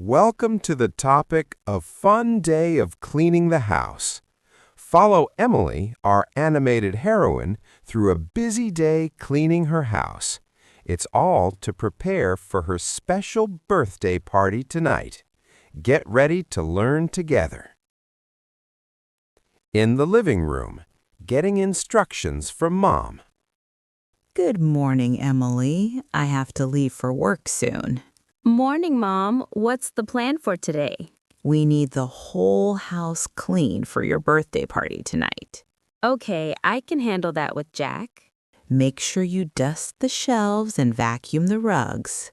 Welcome to the topic of Fun Day of Cleaning the House. Follow Emily, our animated heroine, through a busy day cleaning her house. It's all to prepare for her special birthday party tonight. Get ready to learn together. In the living room, getting instructions from Mom. Good morning, Emily. I have to leave for work soon. Morning, Mom. What's the plan for today? We need the whole house clean for your birthday party tonight. Okay, I can handle that with Jack. Make sure you dust the shelves and vacuum the rugs.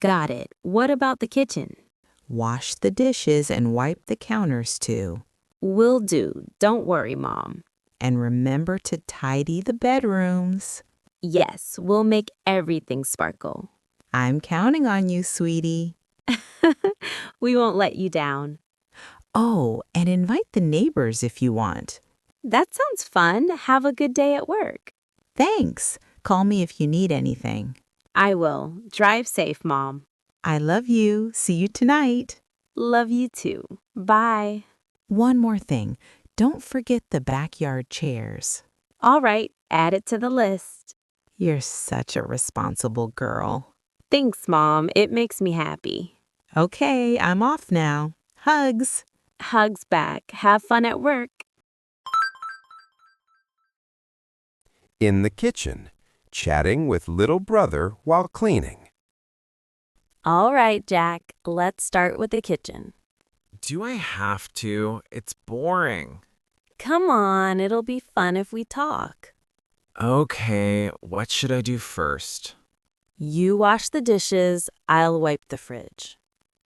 Got it. What about the kitchen? Wash the dishes and wipe the counters too. Will do. Don't worry, Mom. And remember to tidy the bedrooms. Yes, we'll make everything sparkle. I'm counting on you, sweetie. We won't let you down. Oh, and invite the neighbors if you want. That sounds fun. Have a good day at work. Thanks. Call me if you need anything. I will. Drive safe, Mom. I love you. See you tonight. Love you too. Bye. One more thing. Don't forget the backyard chairs. All right, add it to the list. You're such a responsible girl. Thanks, Mom. It makes me happy. Okay, I'm off now. Hugs. Hugs back. Have fun at work. In the kitchen, chatting with little brother while cleaning. All right, Jack. Let's start with the kitchen. Do I have to? It's boring. Come on, it'll be fun if we talk. Okay, what should I do first? You wash the dishes, I'll wipe the fridge.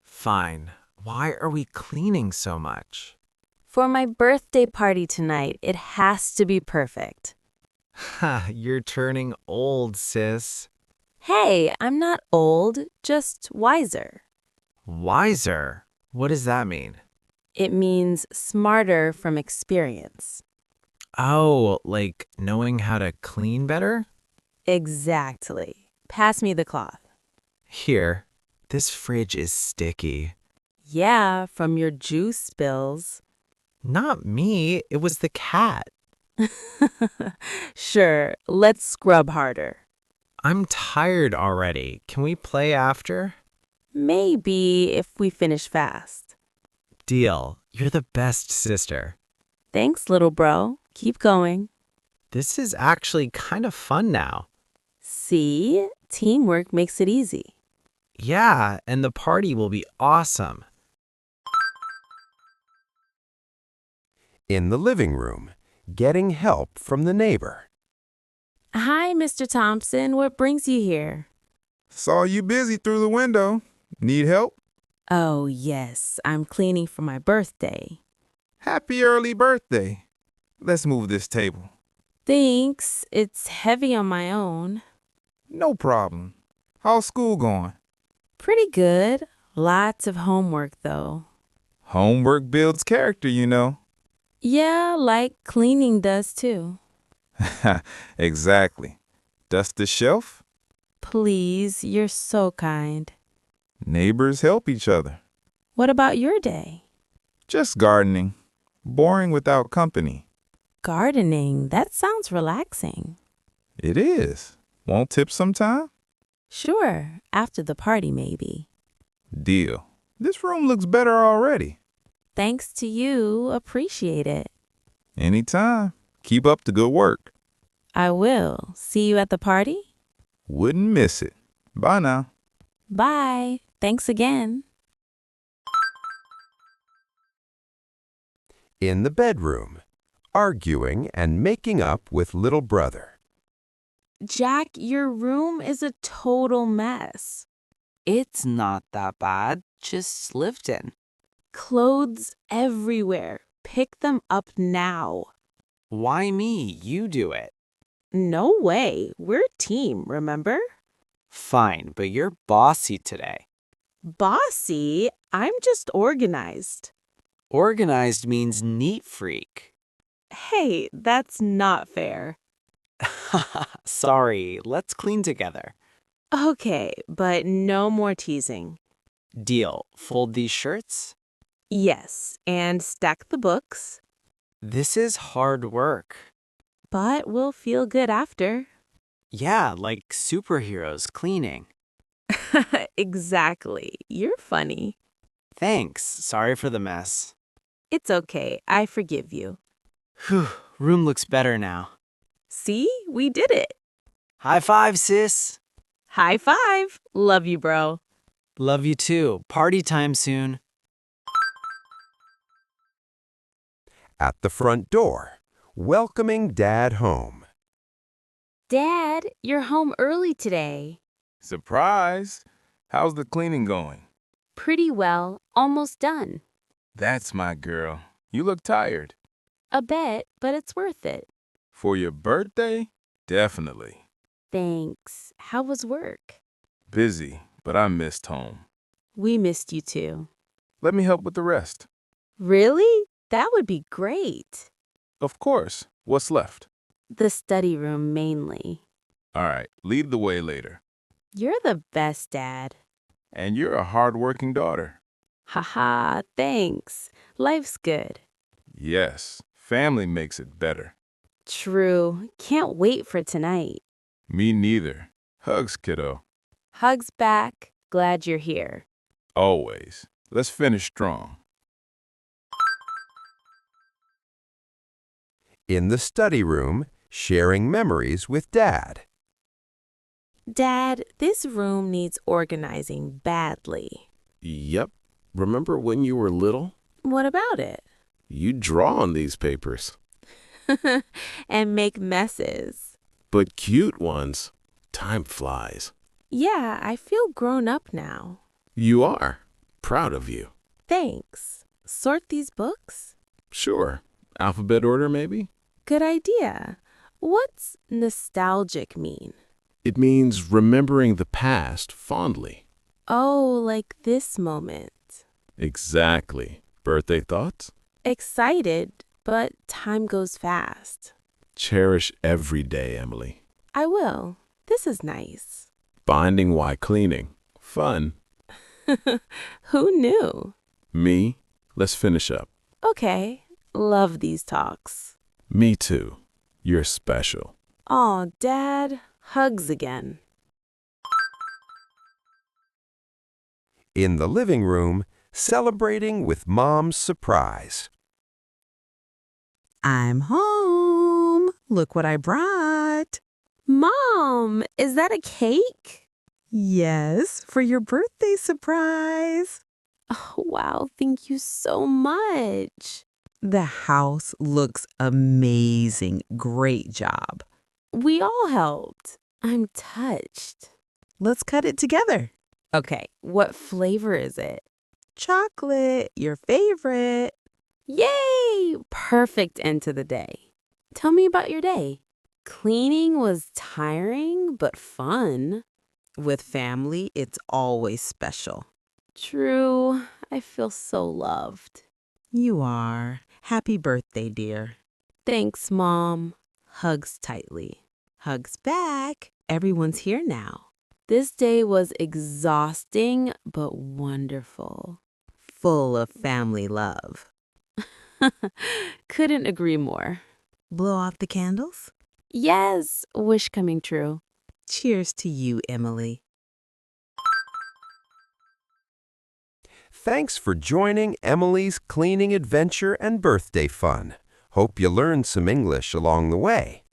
Fine. Why are we cleaning so much? For my birthday party tonight, it has to be perfect. Ha, you're turning old, sis. Hey, I'm not old, just wiser. Wiser? What does that mean? It means smarter from experience. Oh, like knowing how to clean better? Exactly. Pass me the cloth. Here, this fridge is sticky. Yeah, from your juice spills. Not me, it was the cat. Sure, let's scrub harder. I'm tired already. Can we play after? Maybe if we finish fast. Deal. You're the best sister. Thanks, little bro. Keep going. This is actually kind of fun now. See? Teamwork makes it easy. Yeah, and the party will be awesome. In the living room, getting help from the neighbor. Hi, Mr. Thompson. What brings you here? Saw you busy through the window. Need help? Oh, yes. I'm cleaning for my birthday. Happy early birthday. Let's move this table. Thanks. It's heavy on my own. No problem. How's school going? Pretty good. Lots of homework, though. Homework builds character, you know. Yeah, like cleaning does, too. Exactly. Dust the shelf. Please, you're so kind. Neighbors help each other. What about your day? Just gardening. Boring without company. Gardening. That sounds relaxing. It is. Want tips sometime? Sure, after the party, maybe. Deal. This room looks better already. Thanks to you. Appreciate it. Anytime. Keep up the good work. I will. See you at the party? Wouldn't miss it. Bye now. Bye. Thanks again. In the bedroom, arguing and making up with little brother. Jack, your room is a total mess. It's not that bad. Just lived in. Clothes everywhere. Pick them up now. Why me? You do it. No way. We're a team, remember? Fine, but you're bossy today. Bossy? I'm just organized. Organized means neat freak. Hey, that's not fair. Sorry, let's clean together. Okay, but no more teasing. Deal. Fold these shirts? Yes, and stack the books, This is hard work. but we'll feel good after. Yeah, like superheroes cleaning. Exactly. You're funny. Thanks. Sorry for the mess. It's okay. I forgive you. Whew, room looks better now. See? We did it. High five, sis. High five. Love you, bro. Love you too. Party time soon. At the front door, welcoming Dad home. Dad, you're home early today. Surprise! How's the cleaning going? Pretty well. Almost done. That's my girl. You look tired. A bit, but it's worth it. For your birthday? Definitely. Thanks. How was work? Busy, but I missed home. We missed you too. Let me help with the rest. Really? That would be great. Of course. What's left? The study room mainly. All right, lead the way later. You're the best, Dad. And you're a hard-working daughter. Haha, thanks. Life's good. Yes, family makes it better. True. Can't wait for tonight. Me neither. Hugs, kiddo. Hugs back. Glad you're here. Always. Let's finish strong. In the study room, sharing memories with Dad. Dad, this room needs organizing badly. Yep. Remember when you were little? What about it? You'd draw on these papers. And make messes. But cute ones. Time flies. Yeah, I feel grown up now. You are. Proud of you. Thanks. Sort these books? Sure. Alphabet order, maybe? Good idea. What's nostalgic mean? It means remembering the past fondly. Oh, like this moment. Exactly. Birthday thoughts? Excited, but time goes fast. Cherish every day, Emily. I will. This is nice. Binding while cleaning. Fun. Who knew? Me? Let's finish up. Okay. Love these talks. Me too. You're special. Aw, Dad. Hugs again. In the living room, celebrating with Mom's surprise. I'm home. Look what I brought. Mom, is that a cake? Yes, for your birthday surprise. Oh, wow. Thank you so much. The house looks amazing. Great job. We all helped. I'm touched. Let's cut it together. Okay, what flavor is it? Chocolate, your favorite. Yay! Perfect end to the day. Tell me about your day. Cleaning was tiring, but fun. With family, it's always special. True. I feel so loved. You are. Happy birthday, dear. Thanks, Mom. Hugs tightly. Hugs back. Everyone's here now. This day was exhausting, but wonderful. Full of family love. Couldn't agree more. Blow out the candles? Yes, wish coming true. Cheers to you, Emily. Thanks for joining Emily's cleaning adventure and birthday fun. Hope you learned some English along the way.